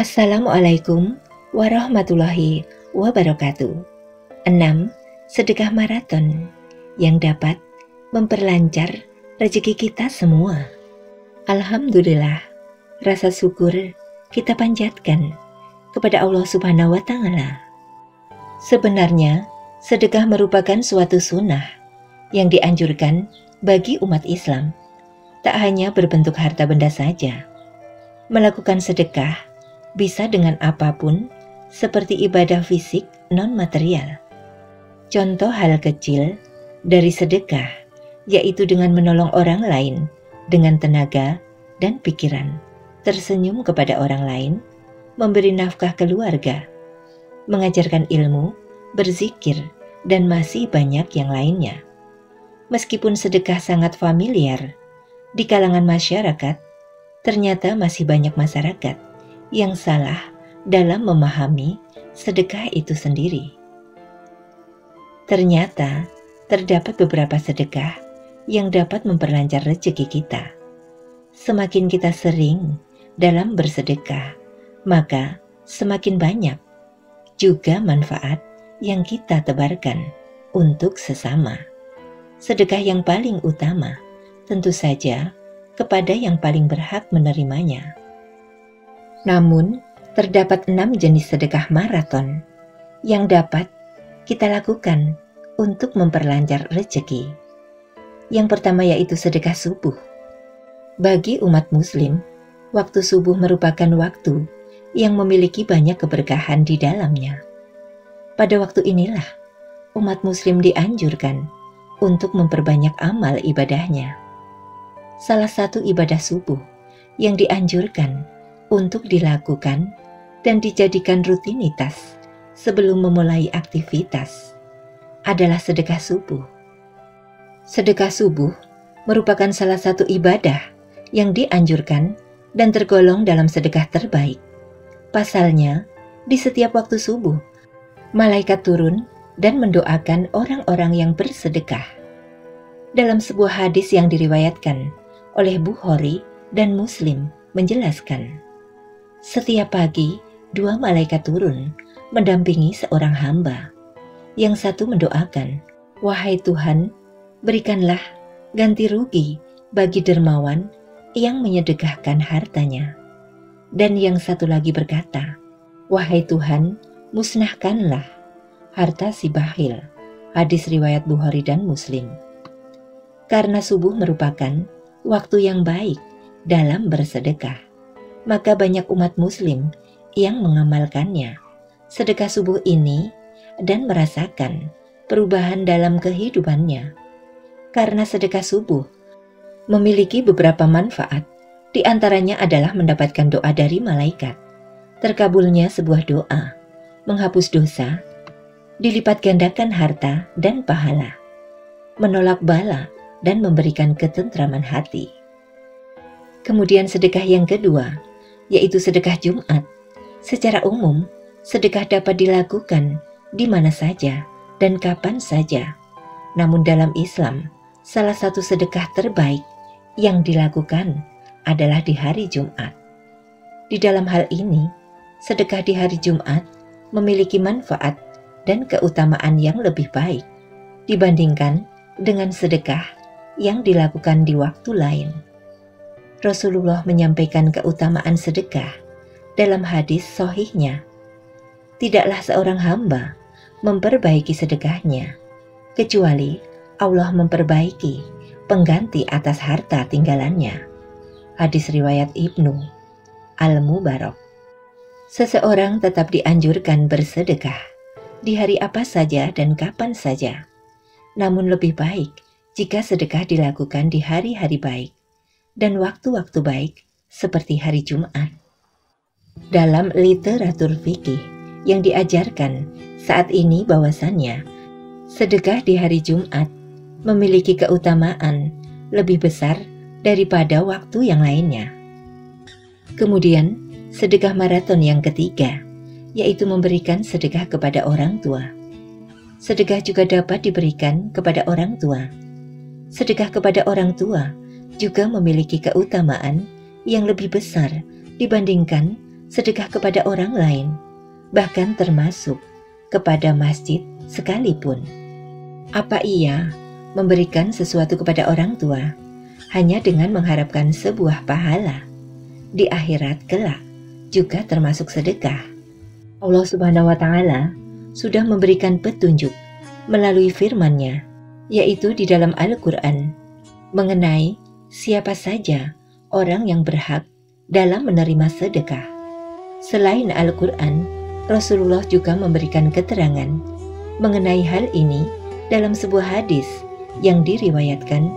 Assalamualaikum warahmatullahi wabarakatuh. 6. Sedekah maraton yang dapat memperlancar rezeki kita semua. Alhamdulillah, rasa syukur kita panjatkan kepada Allah Subhanahu wa Ta'ala. Sebenarnya, sedekah merupakan suatu sunnah yang dianjurkan bagi umat Islam. Tak hanya berbentuk harta benda saja. Melakukan sedekah bisa dengan apapun, seperti ibadah fisik non-material. Contoh hal kecil dari sedekah, yaitu dengan menolong orang lain dengan tenaga dan pikiran, tersenyum kepada orang lain, memberi nafkah keluarga, mengajarkan ilmu, berzikir, dan masih banyak yang lainnya. Meskipun sedekah sangat familiar di kalangan masyarakat, ternyata masih banyak masyarakat yang salah dalam memahami sedekah itu sendiri. Ternyata terdapat beberapa sedekah yang dapat memperlancar rezeki kita. Semakin kita sering dalam bersedekah, maka semakin banyak juga manfaat yang kita tebarkan untuk sesama. Sedekah yang paling utama tentu saja kepada yang paling berhak menerimanya. Namun, terdapat 6 jenis sedekah maraton yang dapat kita lakukan untuk memperlancar rezeki. Yang pertama yaitu sedekah subuh. Bagi umat muslim, waktu subuh merupakan waktu yang memiliki banyak keberkahan di dalamnya. Pada waktu inilah, umat muslim dianjurkan untuk memperbanyak amal ibadahnya. Salah satu ibadah subuh yang dianjurkan untuk dilakukan dan dijadikan rutinitas sebelum memulai aktivitas adalah sedekah subuh. Sedekah subuh merupakan salah satu ibadah yang dianjurkan dan tergolong dalam sedekah terbaik. Pasalnya, di setiap waktu subuh, malaikat turun dan mendoakan orang-orang yang bersedekah. Dalam sebuah hadis yang diriwayatkan oleh Bukhari dan Muslim menjelaskan, setiap pagi, 2 malaikat turun mendampingi seorang hamba. Yang satu mendoakan, "Wahai Tuhan, berikanlah ganti rugi bagi dermawan yang menyedekahkan hartanya." Dan yang satu lagi berkata, "Wahai Tuhan, musnahkanlah harta si bakhil." Hadis riwayat Bukhari dan Muslim. Karena subuh merupakan waktu yang baik dalam bersedekah, maka banyak umat muslim yang mengamalkannya sedekah subuh ini dan merasakan perubahan dalam kehidupannya. Karena sedekah subuh memiliki beberapa manfaat, di antaranya adalah mendapatkan doa dari malaikat, terkabulnya sebuah doa, menghapus dosa, dilipat gandakan harta dan pahala, menolak bala dan memberikan ketentraman hati. Kemudian sedekah yang kedua, yaitu sedekah Jumat. Secara umum, sedekah dapat dilakukan di mana saja dan kapan saja. Namun dalam Islam, salah satu sedekah terbaik yang dilakukan adalah di hari Jumat. Di dalam hal ini, sedekah di hari Jumat memiliki manfaat dan keutamaan yang lebih baik dibandingkan dengan sedekah yang dilakukan di waktu lain. Rasulullah menyampaikan keutamaan sedekah dalam hadis sahihnya. Tidaklah seorang hamba memperbaiki sedekahnya, kecuali Allah memperbaiki pengganti atas harta tinggalannya. Hadis riwayat Ibnu Al-Mubarak. Seseorang tetap dianjurkan bersedekah di hari apa saja dan kapan saja. Namun lebih baik jika sedekah dilakukan di hari-hari baik dan waktu-waktu baik seperti hari Jumat. Dalam literatur fikih yang diajarkan saat ini bahwasannya sedekah di hari Jumat memiliki keutamaan lebih besar daripada waktu yang lainnya. Kemudian sedekah maraton yang ketiga, yaitu memberikan sedekah kepada orang tua. Sedekah juga dapat diberikan kepada orang tua. Sedekah kepada orang tua juga memiliki keutamaan yang lebih besar dibandingkan sedekah kepada orang lain, bahkan termasuk kepada masjid sekalipun. Apa ia memberikan sesuatu kepada orang tua hanya dengan mengharapkan sebuah pahala di akhirat kelak juga termasuk sedekah? Allah Subhanahu wa Ta'ala sudah memberikan petunjuk melalui firman-Nya, yaitu di dalam Al-Quran, mengenai siapa saja orang yang berhak dalam menerima sedekah. Selain Al-Quran, Rasulullah juga memberikan keterangan mengenai hal ini dalam sebuah hadis yang diriwayatkan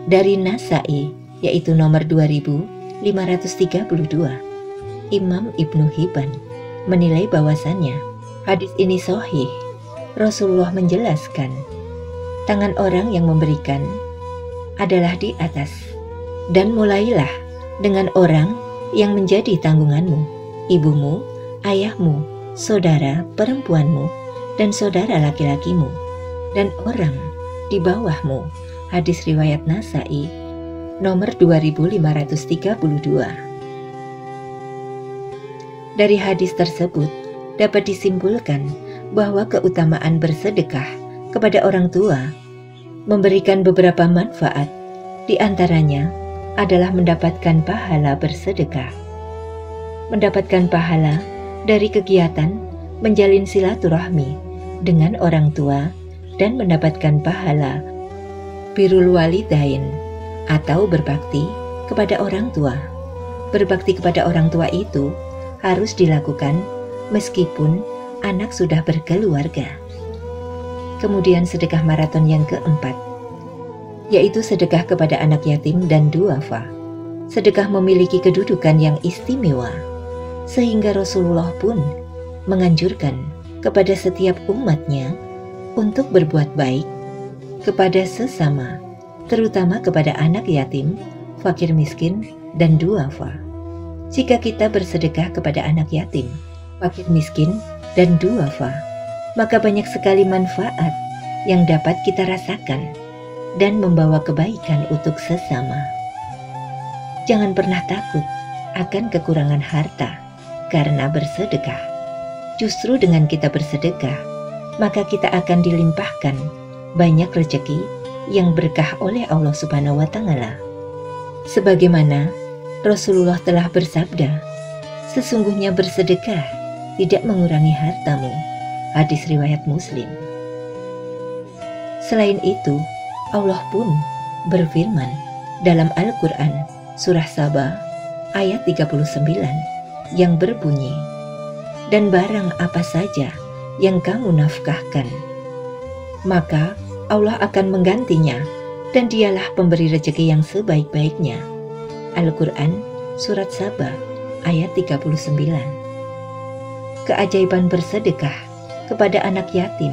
dari Nasa'i, yaitu nomor 2532. Imam Ibnu Hibban menilai bahwasannya hadis ini sahih. Rasulullah menjelaskan, tangan orang yang memberikan adalah di atas, dan mulailah dengan orang yang menjadi tanggunganmu, ibumu, ayahmu, saudara perempuanmu, dan saudara laki-lakimu, dan orang di bawahmu. Hadis riwayat Nasa'i nomor 2532. Dari hadis tersebut dapat disimpulkan bahwa keutamaan bersedekah kepada orang tua memberikan beberapa manfaat. Di antaranya adalah mendapatkan pahala bersedekah, mendapatkan pahala dari kegiatan menjalin silaturahmi dengan orang tua, dan mendapatkan pahala birrul walidain atau berbakti kepada orang tua. Berbakti kepada orang tua itu harus dilakukan meskipun anak sudah berkeluarga. Kemudian sedekah maraton yang keempat, yaitu sedekah kepada anak yatim dan duafa. Sedekah memiliki kedudukan yang istimewa, sehingga Rasulullah pun menganjurkan kepada setiap umatnya untuk berbuat baik kepada sesama, terutama kepada anak yatim, fakir miskin, dan duafa. Jika kita bersedekah kepada anak yatim, fakir miskin, dan duafa, maka banyak sekali manfaat yang dapat kita rasakan dan membawa kebaikan untuk sesama. Jangan pernah takut akan kekurangan harta karena bersedekah. Justru dengan kita bersedekah, maka kita akan dilimpahkan banyak rezeki yang berkah oleh Allah Subhanahu wa Ta'ala. Sebagaimana Rasulullah telah bersabda, sesungguhnya bersedekah tidak mengurangi hartamu. Hadis riwayat Muslim. Selain itu, Allah pun berfirman dalam Al-Quran surah Saba ayat 39 yang berbunyi, dan barang apa saja yang kamu nafkahkan, maka Allah akan menggantinya, dan dialah pemberi rezeki yang sebaik-baiknya. Al-Quran surat Saba ayat 39. Keajaiban bersedekah kepada anak yatim,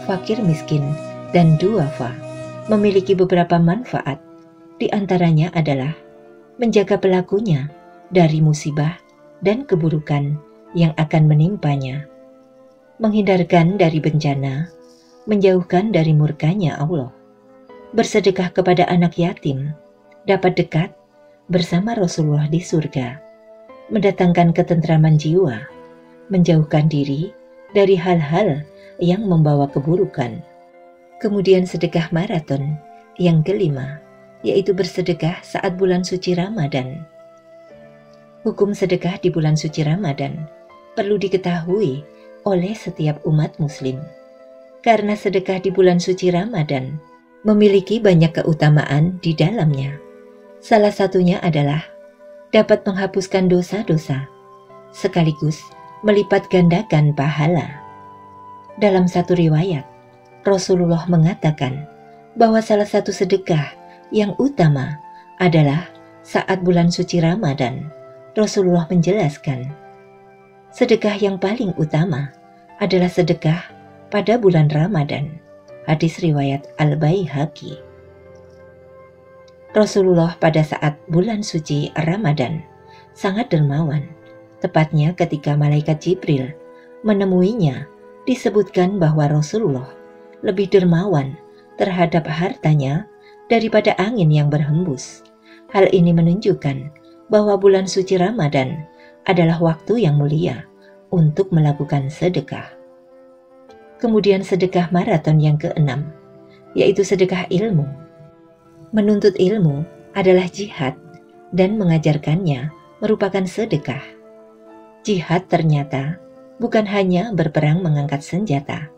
fakir miskin, dan duafa memiliki beberapa manfaat. Di antaranya adalah menjaga pelakunya dari musibah dan keburukan yang akan menimpanya, menghindarkan dari bencana, menjauhkan dari murkanya Allah. Bersedekah kepada anak yatim dapat dekat bersama Rasulullah di surga, mendatangkan ketentraman jiwa, menjauhkan diri dari hal-hal yang membawa keburukan. Kemudian sedekah maraton yang kelima, yaitu bersedekah saat bulan suci Ramadan. Hukum sedekah di bulan suci Ramadan perlu diketahui oleh setiap umat muslim, karena sedekah di bulan suci Ramadan memiliki banyak keutamaan di dalamnya. Salah satunya adalah dapat menghapuskan dosa-dosa, sekaligus melipat gandakan pahala. Dalam satu riwayat, Rasulullah mengatakan bahwa salah satu sedekah yang utama adalah saat bulan suci Ramadan. Rasulullah menjelaskan, sedekah yang paling utama adalah sedekah pada bulan Ramadan. Hadis riwayat Al-Baihaqi. Rasulullah pada saat bulan suci Ramadan sangat dermawan. Tepatnya ketika malaikat Jibril menemuinya, disebutkan bahwa Rasulullah lebih dermawan terhadap hartanya daripada angin yang berhembus. Hal ini menunjukkan bahwa bulan suci Ramadan adalah waktu yang mulia untuk melakukan sedekah. Kemudian sedekah maraton yang keenam, yaitu sedekah ilmu. Menuntut ilmu adalah jihad dan mengajarkannya merupakan sedekah. Jihad ternyata bukan hanya berperang mengangkat senjata,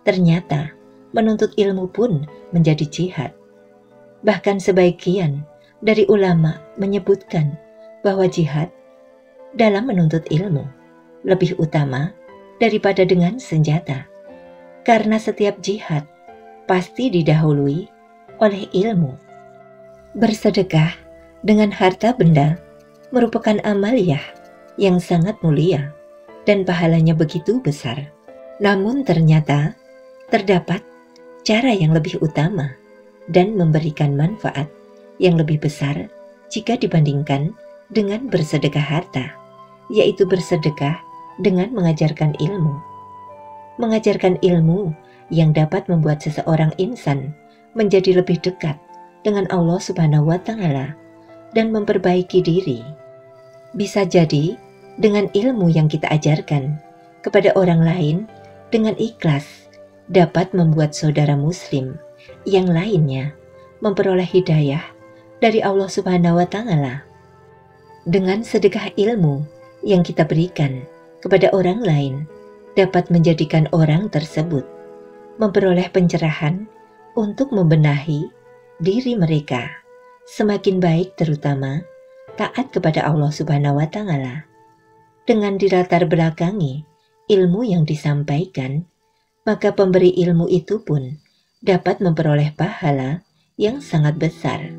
ternyata menuntut ilmu pun menjadi jihad. Bahkan sebagian dari ulama menyebutkan bahwa jihad dalam menuntut ilmu lebih utama daripada dengan senjata, karena setiap jihad pasti didahului oleh ilmu. Bersedekah dengan harta benda merupakan amaliyah yang sangat mulia dan pahalanya begitu besar. Namun ternyata terdapat cara yang lebih utama dan memberikan manfaat yang lebih besar jika dibandingkan dengan bersedekah harta, yaitu bersedekah dengan mengajarkan ilmu. Mengajarkan ilmu yang dapat membuat seseorang insan menjadi lebih dekat dengan Allah Subhanahu wa Ta'ala dan memperbaiki diri. Bisa jadi dengan ilmu yang kita ajarkan kepada orang lain dengan ikhlas dapat membuat saudara muslim yang lainnya memperoleh hidayah dari Allah Subhanahu wa Ta'ala. Dengan sedekah ilmu yang kita berikan kepada orang lain dapat menjadikan orang tersebut memperoleh pencerahan untuk membenahi diri mereka semakin baik, terutama taat kepada Allah Subhanahu wa Ta'ala. Dengan dilatar belakangi ilmu yang disampaikan, maka pemberi ilmu itu pun dapat memperoleh pahala yang sangat besar,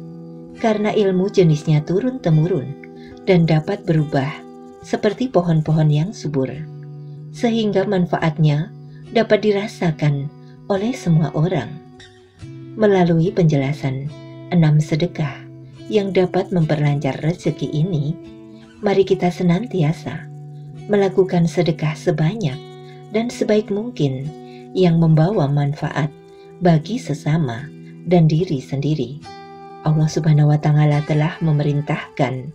karena ilmu jenisnya turun-temurun dan dapat berubah seperti pohon-pohon yang subur, sehingga manfaatnya dapat dirasakan oleh semua orang. Melalui penjelasan 6 sedekah yang dapat memperlancar rezeki ini, mari kita senantiasa melakukan sedekah sebanyak dan sebaik mungkin yang membawa manfaat bagi sesama dan diri sendiri. Allah Subhanahu wa Ta'ala telah memerintahkan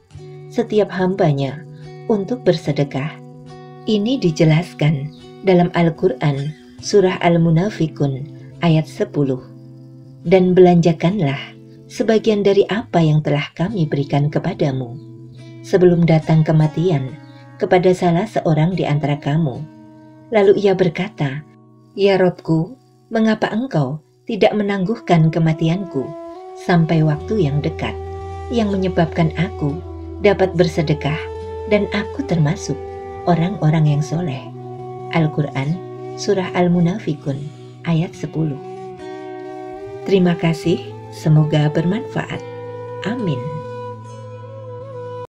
setiap hambanya untuk bersedekah. Ini dijelaskan dalam Al-Quran Surah Al-Munafikun ayat 10. Dan belanjakanlah sebagian dari apa yang telah kami berikan kepadamu sebelum datang kematian kepada salah seorang di antara kamu. Lalu ia berkata, "Ya Robku, mengapa engkau tidak menangguhkan kematianku sampai waktu yang dekat, yang menyebabkan aku dapat bersedekah dan aku termasuk orang-orang yang soleh." Al-Quran Surah Al-Munafikun ayat 10. Terima kasih, semoga bermanfaat. Amin.